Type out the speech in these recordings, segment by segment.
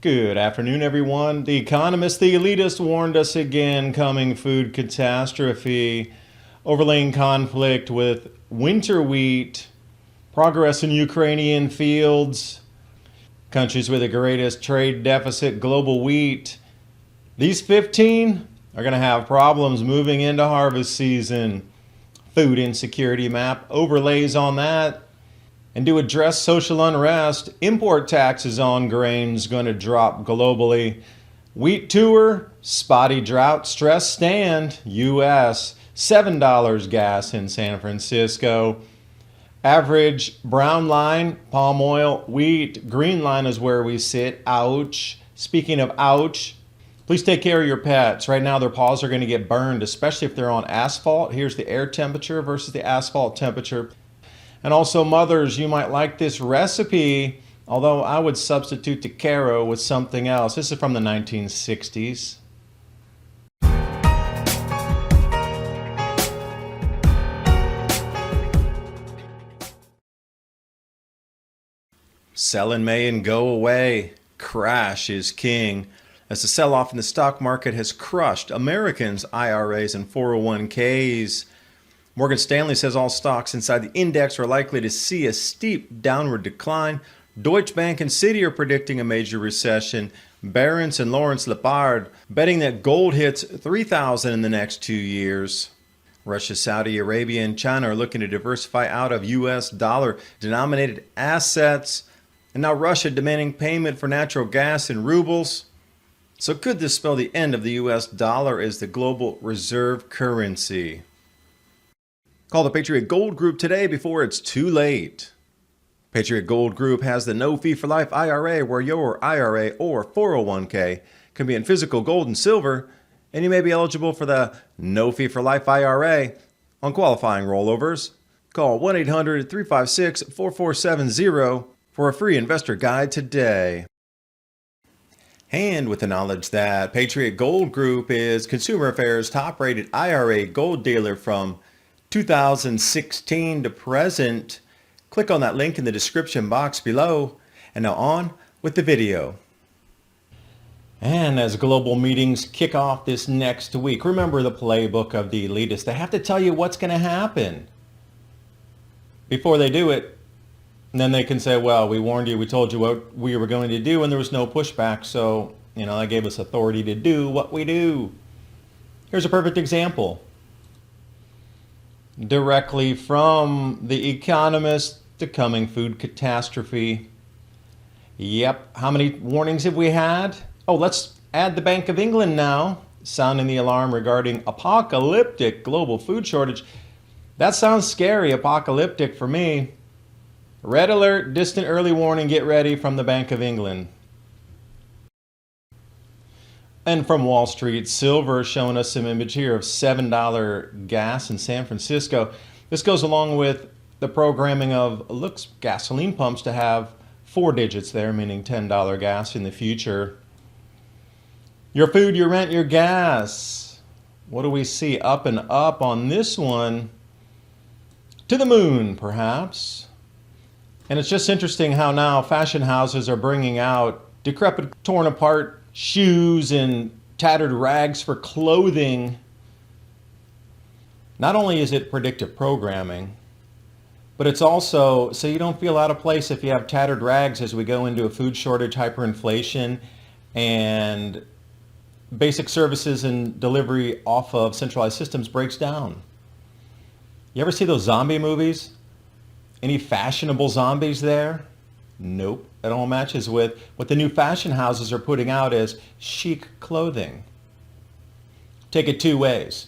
Good afternoon, everyone. The economist, the elitist, warned us again coming food catastrophe, overlaying conflict with winter wheat, progress in Ukrainian fields, countries with the greatest trade deficit, global wheat. These 15 are going to have problems moving into harvest season. Food insecurity map overlays on that. And to address social unrest, import taxes on grains going to drop globally. Wheat tour, spotty drought stress stand, U.S., $7 gas in San Francisco. Average brown line, palm oil, wheat. Green line is where we sit. Ouch. Speaking of ouch, please take care of your pets. Right now their paws are going to get burned, especially if they're on asphalt. Here's the air temperature versus the asphalt temperature. And also mothers, you might like this recipe, although I would substitute the Caro with something else. This is from the 1960s. Sell in May and go away. Crash is king, as the sell-off in the stock market has crushed Americans' IRAs and 401ks. Morgan Stanley says all stocks inside the index are likely to see a steep downward decline. Deutsche Bank and Citi are predicting a major recession. Barron's and Lawrence Lepard betting that gold hits 3,000 in the next 2 years. Russia, Saudi Arabia, and China are looking to diversify out of U.S. dollar-denominated assets. And now Russia demanding payment for natural gas in rubles. So could this spell the end of the U.S. dollar as the global reserve currency? Call the Patriot Gold Group today before it's too late. Patriot Gold Group has the no fee for life IRA, where your IRA or 401k can be in physical gold and silver, and you may be eligible for the no fee for life IRA on qualifying rollovers. Call 1-800-356-4470 for a free investor guide today. And with the knowledge that Patriot Gold Group is Consumer Affairs' top-rated IRA gold dealer from 2016 to present, click on that link in the description box below. And now on with the video. And as global meetings kick off this next week, remember the playbook of the elitists. They have to tell you what's going to happen before they do it. And then they can say, well, we warned you, we told you what we were going to do, and there was no pushback. So, that gave us authority to do what we do. Here's a perfect example. Directly from The Economist, the coming food catastrophe. Yep, how many warnings have we had? Oh, let's add the Bank of England now, sounding the alarm regarding apocalyptic global food shortage. That sounds scary, apocalyptic for me. Red alert, distant early warning, get ready from the Bank of England. And from Wall Street, silver showing us some image here of $7 gas in San Francisco. This goes along with the programming of gasoline pumps to have 4 digits there, meaning $10 gas in the future. Your food, your rent, your gas. What do we see? Up and up on this one. To the moon, perhaps. And it's just interesting how now fashion houses are bringing out decrepit, torn apart shoes and tattered rags for clothing. Not only is it predictive programming, but it's also so you don't feel out of place if you have tattered rags as we go into a food shortage, hyperinflation, and basic services and delivery off of centralized systems breaks down. You ever see those zombie movies? Any fashionable zombies there? Nope. It all matches with what the new fashion houses are putting out as chic clothing. Take it 2 ways.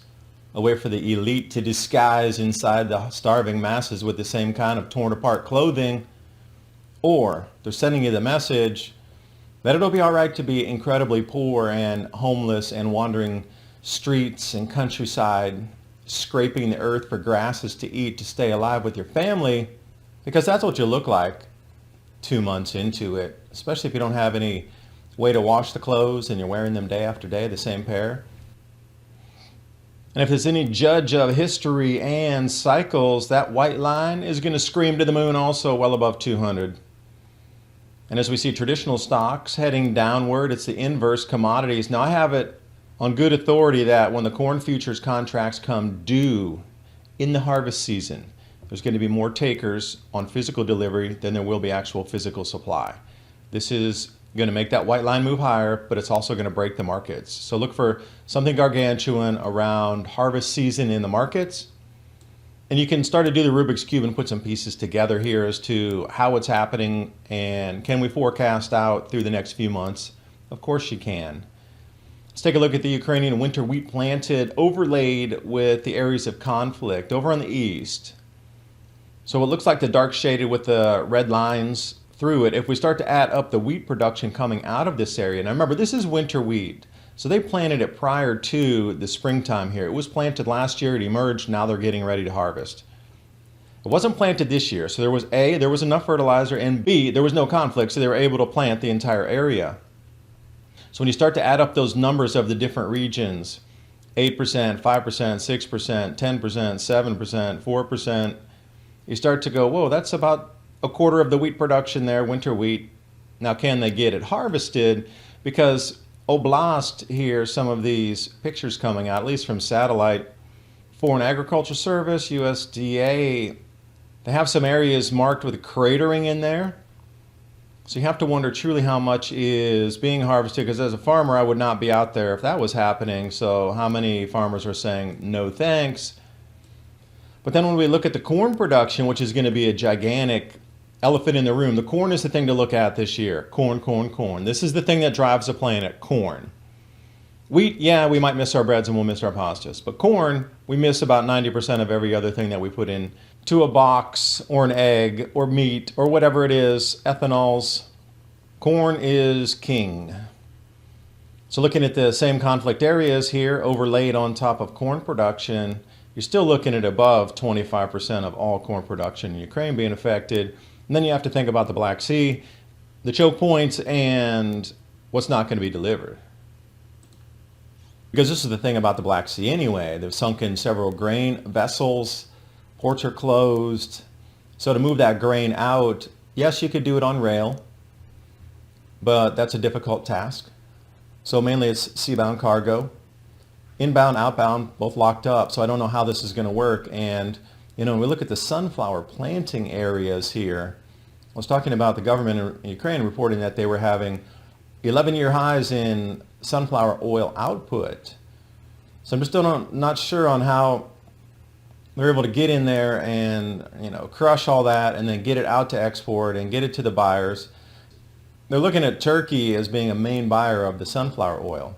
A way for the elite to disguise inside the starving masses with the same kind of torn apart clothing, or they're sending you the message that it'll be all right to be incredibly poor and homeless and wandering streets and countryside, scraping the earth for grasses to eat to stay alive with your family, because that's what you look like 2 months into it, especially if you don't have any way to wash the clothes and you're wearing them day after day, the same pair. And if there's any judge of history and cycles, that white line is going to scream to the moon also well above 200. And as we see traditional stocks heading downward, it's the inverse commodities. Now I have it on good authority that when the corn futures contracts come due in the harvest season, there's going to be more takers on physical delivery than there will be actual physical supply. This is going to make that white line move higher, but it's also going to break the markets. So look for something gargantuan around harvest season in the markets. And you can start to do the Rubik's Cube and put some pieces together here as to how it's happening and can we forecast out through the next few months? Of course you can. Let's take a look at the Ukrainian winter wheat planted overlaid with the areas of conflict over on the east. So it looks like the dark shaded with the red lines through it. If we start to add up the wheat production coming out of this area, now remember this is winter wheat. So they planted it prior to the springtime here. It was planted last year, it emerged, now they're getting ready to harvest. It wasn't planted this year, so there was enough fertilizer, and B, there was no conflict, so they were able to plant the entire area. So when you start to add up those numbers of the different regions, 8%, 5%, 6%, 10%, 7%, 4%, you start to go, whoa, that's about a quarter of the wheat production there, winter wheat. Now can they get it harvested? Because Oblast here, some of these pictures coming out, at least from satellite, Foreign Agriculture Service, USDA, they have some areas marked with cratering in there. So you have to wonder truly how much is being harvested, because as a farmer, I would not be out there if that was happening. So how many farmers are saying no thanks? But then when we look at the corn production, which is going to be a gigantic elephant in the room, the corn is the thing to look at this year. Corn, corn, corn. This is the thing that drives the planet, corn. Wheat, yeah, we might miss our breads and we'll miss our pastas. But corn, we miss about 90% of every other thing that we put in to a box or an egg or meat or whatever it is, ethanols. Corn is king. So looking at the same conflict areas here overlaid on top of corn production, you're still looking at above 25% of all corn production in Ukraine being affected. And then you have to think about the Black Sea, the choke points, and what's not going to be delivered. Because this is the thing about the Black Sea anyway. They've sunk in several grain vessels, ports are closed. So to move that grain out, yes, you could do it on rail, but that's a difficult task. So mainly it's seabound cargo. Inbound, outbound, both locked up. So I don't know how this is going to work. And when we look at the sunflower planting areas here, I was talking about the government in Ukraine reporting that they were having 11-year highs in sunflower oil output. So I'm just not sure on how they're able to get in there and crush all that and then get it out to export and get it to the buyers. They're looking at Turkey as being a main buyer of the sunflower oil.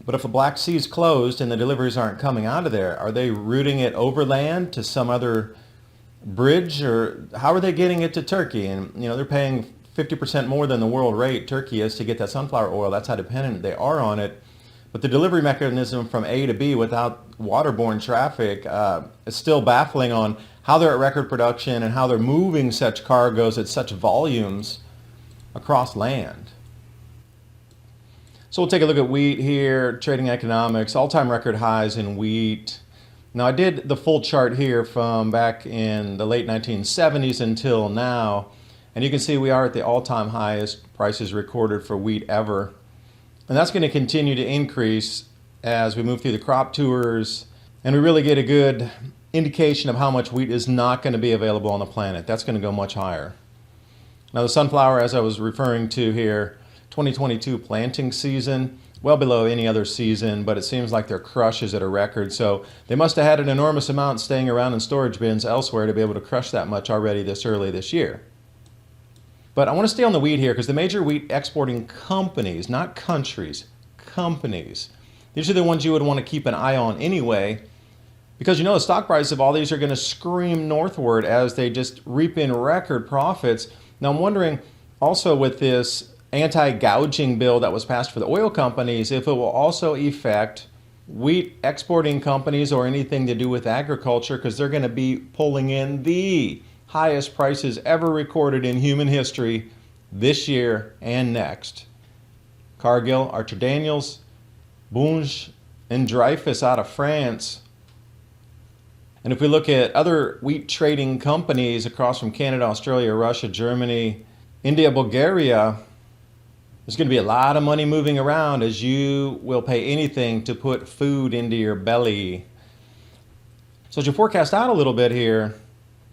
But if the Black Sea is closed and the deliveries aren't coming out of there, are they routing it overland to some other bridge, or how are they getting it to Turkey? And they're paying 50% more than the world rate Turkey is to get that sunflower oil. That's how dependent they are on it. But the delivery mechanism from A to B without waterborne traffic is still baffling on how they're at record production and how they're moving such cargoes at such volumes across land. So we'll take a look at wheat here, trading economics, all-time record highs in wheat. Now I did the full chart here from back in the late 1970s until now, and you can see we are at the all-time highest prices recorded for wheat ever. And that's going to continue to increase as we move through the crop tours, and we really get a good indication of how much wheat is not going to be available on the planet. That's going to go much higher. Now the sunflower, as I was referring to here, 2022 planting season, well below any other season, but it seems like their crush is at a record. So they must have had an enormous amount staying around in storage bins elsewhere to be able to crush that much already this early this year. But I want to stay on the wheat here because the major wheat exporting companies, not countries, companies, these are the ones you would want to keep an eye on anyway, because the stock price of all these are going to scream northward as they just reap in record profits. Now I'm wondering also with this anti-gouging bill that was passed for the oil companies, if it will also affect wheat exporting companies or anything to do with agriculture, because they're going to be pulling in the highest prices ever recorded in human history this year and next. Cargill, Archer Daniels, Bunge, and Dreyfus out of France. And if we look at other wheat trading companies across from Canada, Australia, Russia, Germany, India, Bulgaria, there's going to be a lot of money moving around as you will pay anything to put food into your belly. So as you forecast out a little bit here,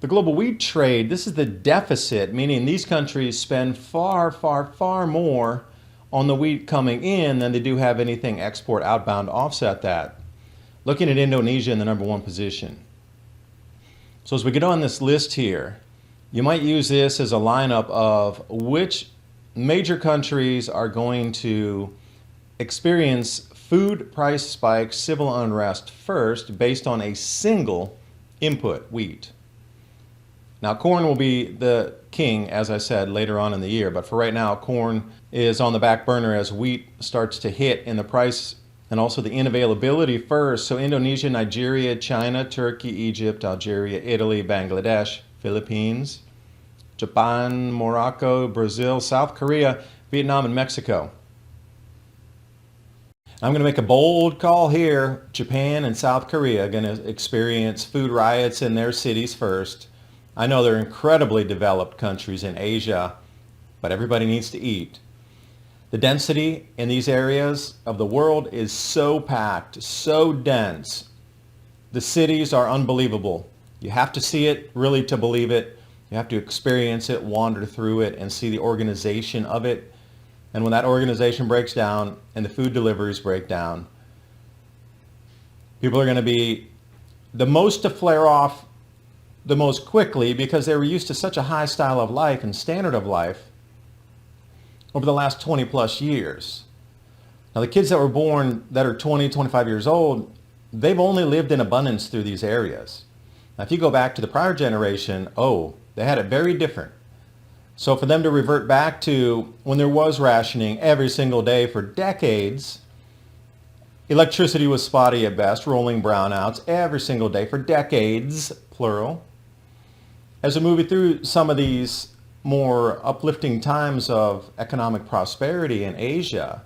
the global wheat trade, this is the deficit, meaning these countries spend far, far, far more on the wheat coming in than they do have anything export outbound to offset that. Looking at Indonesia in the number 1 position. So as we get on this list here, you might use this as a lineup of which major countries are going to experience food price spikes, civil unrest first based on a single input, wheat. Now corn will be the king, as I said, later on in the year, but for right now corn is on the back burner as wheat starts to hit in the price and also the unavailability first. So Indonesia, Nigeria, China, Turkey, Egypt, Algeria, Italy, Bangladesh, Philippines, Japan, Morocco, Brazil, South Korea, Vietnam, and Mexico. I'm going to make a bold call here. Japan and South Korea are going to experience food riots in their cities first. I know they're incredibly developed countries in Asia, but everybody needs to eat. The density in these areas of the world is so packed, so dense. The cities are unbelievable. You have to see it really to believe it. You have to experience it, wander through it, and see the organization of it. And when that organization breaks down and the food deliveries break down, people are going to be the most to flare off the most quickly because they were used to such a high style of life and standard of life over the last 20 plus years. Now the kids that were born that are 20, 25 years old, they've only lived in abundance through these areas. Now if you go back to the prior generation, they had it very different. So for them to revert back to when there was rationing every single day for decades, electricity was spotty at best, rolling brownouts every single day for decades, plural. As we move through some of these more uplifting times of economic prosperity in Asia,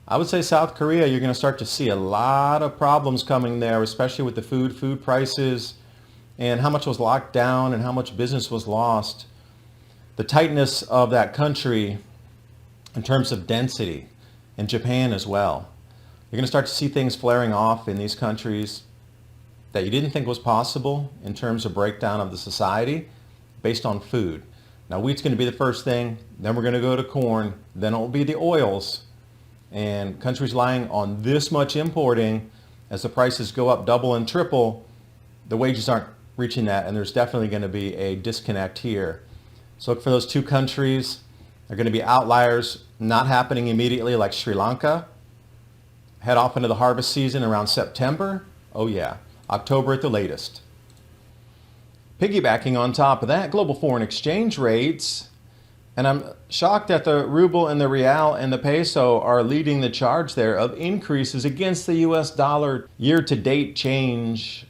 I would say South Korea, you're going to start to see a lot of problems coming there, especially with the food prices and how much was locked down and how much business was lost. The tightness of that country in terms of density, and Japan as well. You're going to start to see things flaring off in these countries that you didn't think was possible in terms of breakdown of the society based on food. Now wheat's going to be the first thing, then we're going to go to corn, then it will be the oils. And countries relying on this much importing, as the prices go up double and triple, the wages aren't reaching that, and there's definitely going to be a disconnect here. So look for those 2 countries. They're going to be outliers, not happening immediately like Sri Lanka. Head off into the harvest season around September. Oh yeah, October at the latest. Piggybacking on top of that, global foreign exchange rates, and I'm shocked that the ruble and the real and the peso are leading the charge there of increases against the US dollar year-to-date change.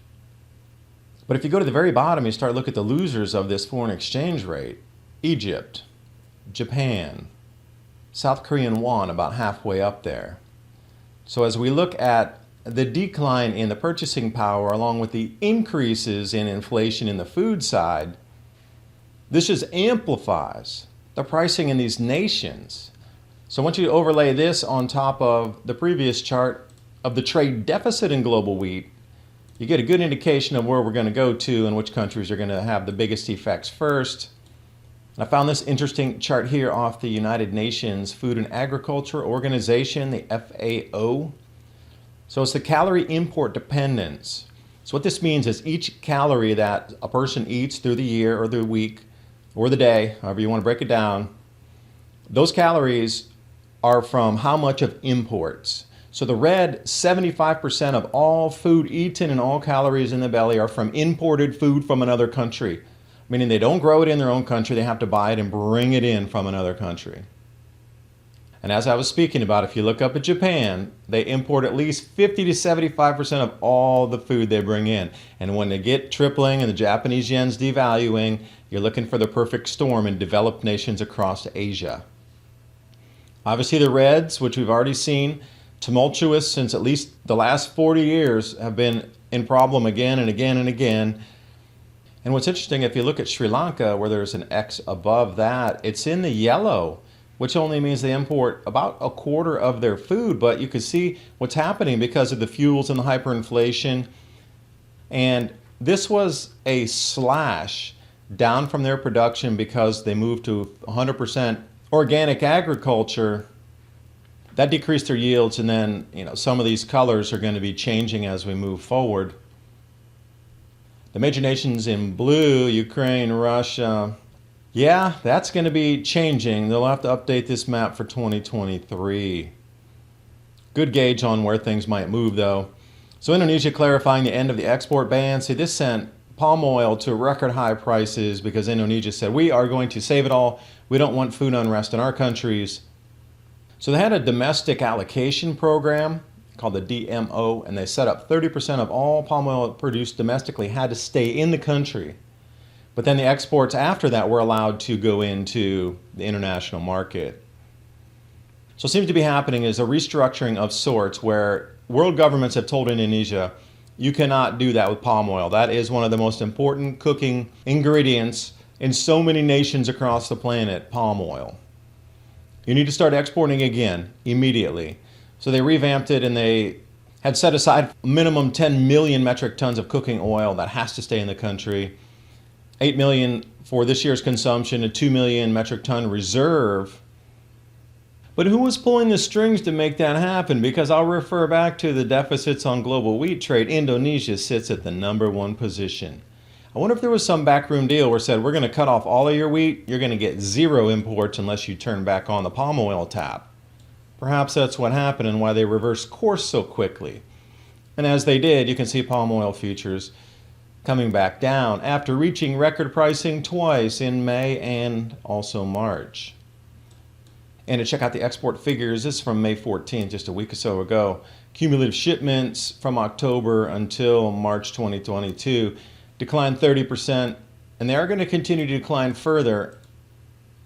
But if you go to the very bottom, you start looking at the losers of this foreign exchange rate. Egypt, Japan, South Korean won about halfway up there. So as we look at the decline in the purchasing power along with the increases in inflation in the food side, this just amplifies the pricing in these nations. So I want you to overlay this on top of the previous chart of the trade deficit in global wheat. You get a good indication of where we're going to go to and which countries are going to have the biggest effects first. I found this interesting chart here off the United Nations Food and Agriculture Organization, the FAO. So it's the calorie import dependence. So what this means is each calorie that a person eats through the year or the week or the day, however you want to break it down, those calories are from how much of imports. So the red, 75% of all food eaten and all calories in the belly are from imported food from another country, meaning they don't grow it in their own country, they have to buy it and bring it in from another country. And as I was speaking about, if you look up at Japan, they import at least 50 to 75% of all the food they bring in. And when they get tripling and the Japanese yen's devaluing, you're looking for the perfect storm in developed nations across Asia. Obviously the reds, which we've already seen, tumultuous since at least the last 40 years, have been in problem again and again and again. And what's interesting, if you look at Sri Lanka, where there's an X above that, it's in the yellow, which only means they import about a quarter of their food. But you can see what's happening because of the fuels and the hyperinflation. And this was a slash down from their production because they moved to 100% organic agriculture. That decreased their yields, and then some of these colors are going to be changing as we move forward. The major nations in blue, Ukraine, Russia, yeah, that's going to be changing. They'll have to update this map for 2023. Good gauge on where things might move, though. So Indonesia clarifying the end of the export ban. See, this sent palm oil to record high prices because Indonesia said, we are going to save it all. We don't want food unrest in our countries. So they had a domestic allocation program called the DMO, and they set up 30% of all palm oil produced domestically had to stay in the country. But then the exports after that were allowed to go into the international market. So what seems to be happening is a restructuring of sorts where world governments have told Indonesia, you cannot do that with palm oil. That is one of the most important cooking ingredients in so many nations across the planet, palm oil. You need to start exporting again immediately. So they revamped it, and they had set aside minimum 10 million metric tons of cooking oil that has to stay in the country. 8 million for this year's consumption, a 2 million metric ton reserve. But who was pulling the strings to make that happen? Because I'll refer back to the deficits on global wheat trade. Indonesia sits at the #1 position. I wonder if there was some backroom deal where it said, we're going to cut off all of your wheat. You're going to get 0 imports unless you turn back on the palm oil tap. Perhaps that's what happened and why they reversed course so quickly. And as they did, you can see palm oil futures coming back down after reaching record pricing twice in May and also March. And to check out the export figures, this is from May 14th, just a week or so ago. Cumulative shipments from October until March 2022 declined 30%, and they are going to continue to decline further.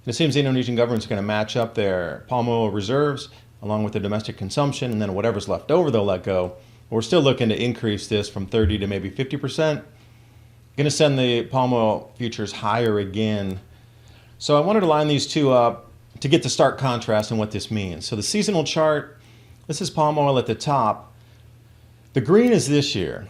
It seems the Indonesian government is going to match up their palm oil reserves along with the domestic consumption, and then whatever's left over they'll let go. We're still looking to increase this from 30 to maybe 50%. Going to send the palm oil futures higher again. So I wanted to line these two up to get the stark contrast in what this means. So the seasonal chart, this is palm oil at the top. The green is this year,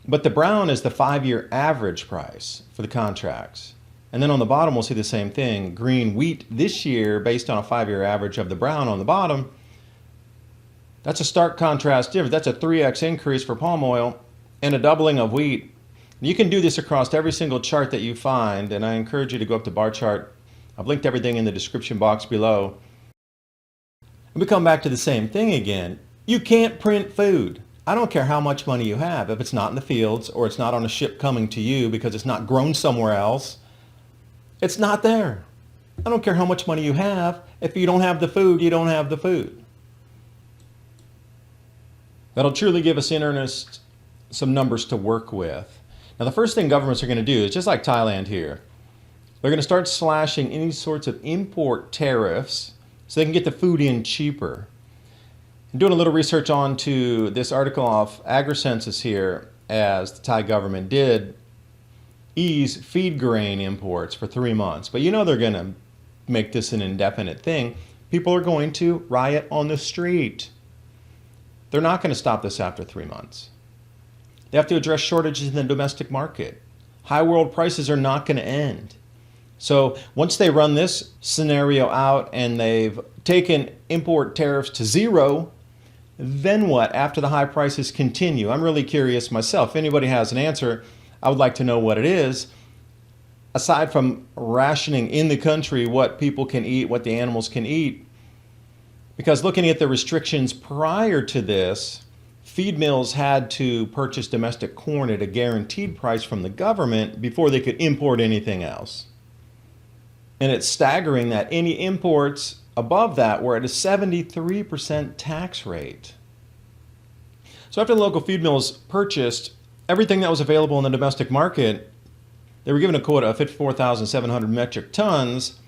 but the brown is the 5-year average price for the contracts. And then on the bottom, we'll see the same thing. Green wheat this year based on a 5-year average of the brown on the bottom. That's a stark contrast difference. That's a 3x increase for palm oil and a doubling of wheat. You can do this across every single chart that you find, and I encourage you to go up to bar chart. I've linked everything in the description box below. And we come back to the same thing again. You can't print food. I don't care how much money you have. If it's not in the fields or it's not on a ship coming to you because it's not grown somewhere else, it's not there. I don't care how much money you have. If you don't have the food, you don't have the food. That'll truly give us in earnest some numbers to work with. Now, the first thing governments are going to do is just like Thailand here. They're going to start slashing any sorts of import tariffs so they can get the food in cheaper. I'm doing a little research on to this article off AgriCensus here, as the Thai government did ease feed grain imports for 3 months. But they're going to make this an indefinite thing. People are going to riot on the street. They're not going to stop this after 3 months. They have to address shortages in the domestic market. High world prices are not going to end. So once they run this scenario out and they've taken import tariffs to 0, then what after the high prices continue? I'm really curious myself. If anybody has an answer, I would like to know what it is. Aside from rationing in the country what people can eat, what the animals can eat. Because looking at the restrictions prior to this, feed mills had to purchase domestic corn at a guaranteed price from the government before they could import anything else. And it's staggering that any imports above that were at a 73% tax rate. So after the local feed mills purchased everything that was available in the domestic market, they were given a quota of 54,700 metric tons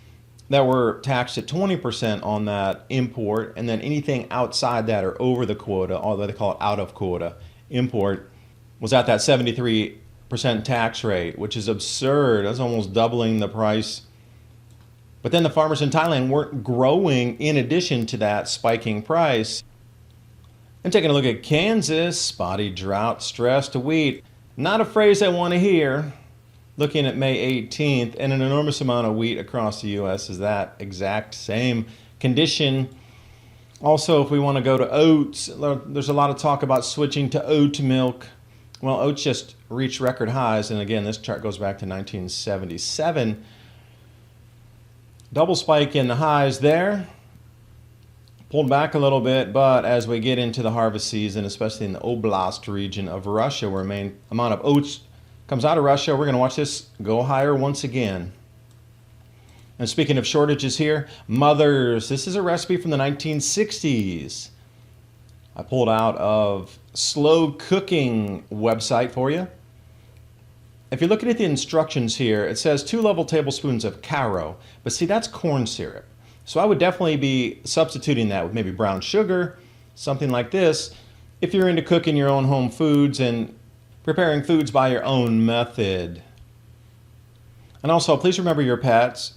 that were taxed at 20% on that import, and then anything outside that or over the quota, although they call it out of quota import, was at that 73% tax rate, which is absurd. That's almost doubling the price. But then the farmers in Thailand weren't growing in addition to that spiking price. And taking a look at Kansas, spotty drought, stressed wheat. Not a phrase I want to hear. Looking at May 18th, and an enormous amount of wheat across the U.S. is that exact same condition. Also, if we want to go to oats, there's a lot of talk about switching to oat milk. Well, oats just reached record highs, and again, this chart goes back to 1977. Double spike in the highs there. Pulled back a little bit, but as we get into the harvest season, especially in the Oblast region of Russia, where the main amount of oats comes out of Russia, we're going to watch this go higher once again. And speaking of shortages here, mothers, this is a recipe from the 1960s. I pulled out of Slow Cooking website for you. If you're looking at the instructions here, it says 2 level tablespoons of caro, but see, that's corn syrup. So I would definitely be substituting that with maybe brown sugar, something like this, if you're into cooking your own home foods and preparing foods by your own method. And also, please remember your pets.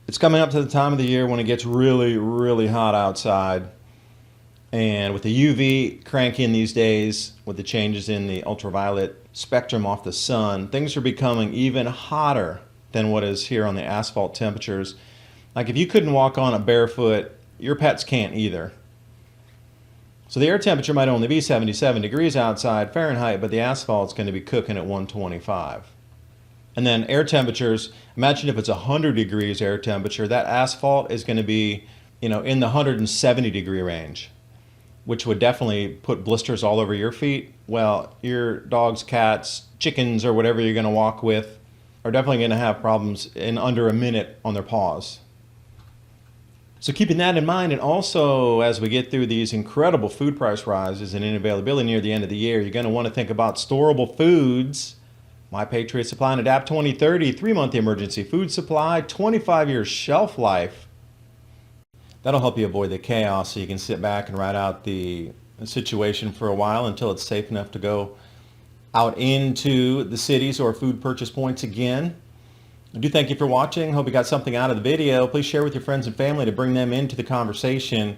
It's coming up to the time of the year when it gets really, really hot outside. And with the UV cranking these days, with the changes in the ultraviolet spectrum off the sun, things are becoming even hotter than what is here on the asphalt temperatures. Like if you couldn't walk on it barefoot, your pets can't either. So the air temperature might only be 77 degrees outside Fahrenheit, but the asphalt's going to be cooking at 125. And then air temperatures, imagine if it's 100 degrees air temperature, that asphalt is going to be, in the 170 degree range, which would definitely put blisters all over your feet. Well, your dogs, cats, chickens, or whatever you're going to walk with are definitely going to have problems in under a minute on their paws. So keeping that in mind, and also as we get through these incredible food price rises and unavailability near the end of the year, you're going to want to think about storable foods. My Patriot Supply and Adapt 2030, 3-month emergency food supply, 25-year shelf life. That'll help you avoid the chaos so you can sit back and ride out the situation for a while until it's safe enough to go out into the cities or food purchase points again. I do thank you for watching. Hope you got something out of the video. Please share with your friends and family to bring them into the conversation.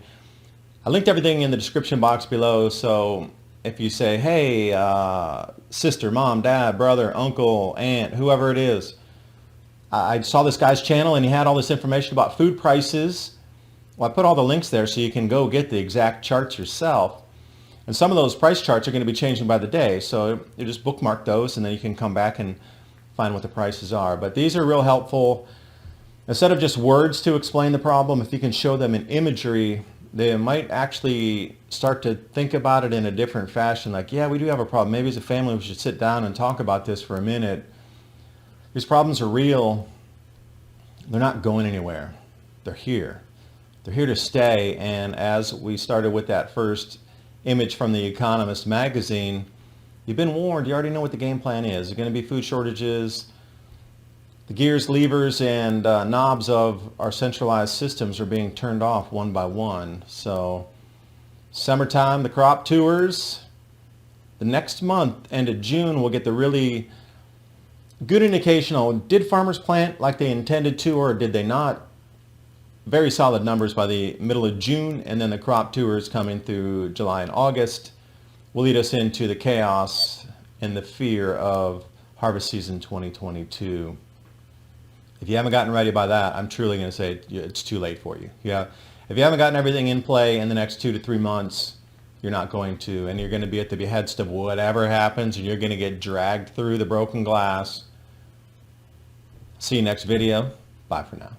I linked everything in the description box below, so if you say, hey, sister, mom, dad, brother, uncle, aunt, whoever it is, I saw this guy's channel and he had all this information about food prices. Well, I put all the links there so you can go get the exact charts yourself. And some of those price charts are going to be changing by the day, so you just bookmark those and then you can come back and find what the prices are. But these are real helpful. Instead of just words to explain the problem, if you can show them in imagery, they might actually start to think about it in a different fashion. Like, yeah, we do have a problem. Maybe as a family we should sit down and talk about this for a minute. These problems are real. They're not going anywhere. They're here. They're here to stay. And as we started with that first image from The Economist magazine, you've been warned. You already know what the game plan is. There's going to be food shortages. The gears, levers, and knobs of our centralized systems are being turned off one by one. So summertime, the crop tours. The next month, end of June, we'll get the really good indication on did farmers plant like they intended to or did they not. Very solid numbers by the middle of June, and then the crop tours coming through July and August will lead us into the chaos and the fear of harvest season 2022. If you haven't gotten ready by that, I'm truly going to say it's too late for you. Yeah, if you haven't gotten everything in play in the next 2 to 3 months, you're not going to, and you're going to be at the behest of whatever happens, and you're going to get dragged through the broken glass. See you next video. Bye for now.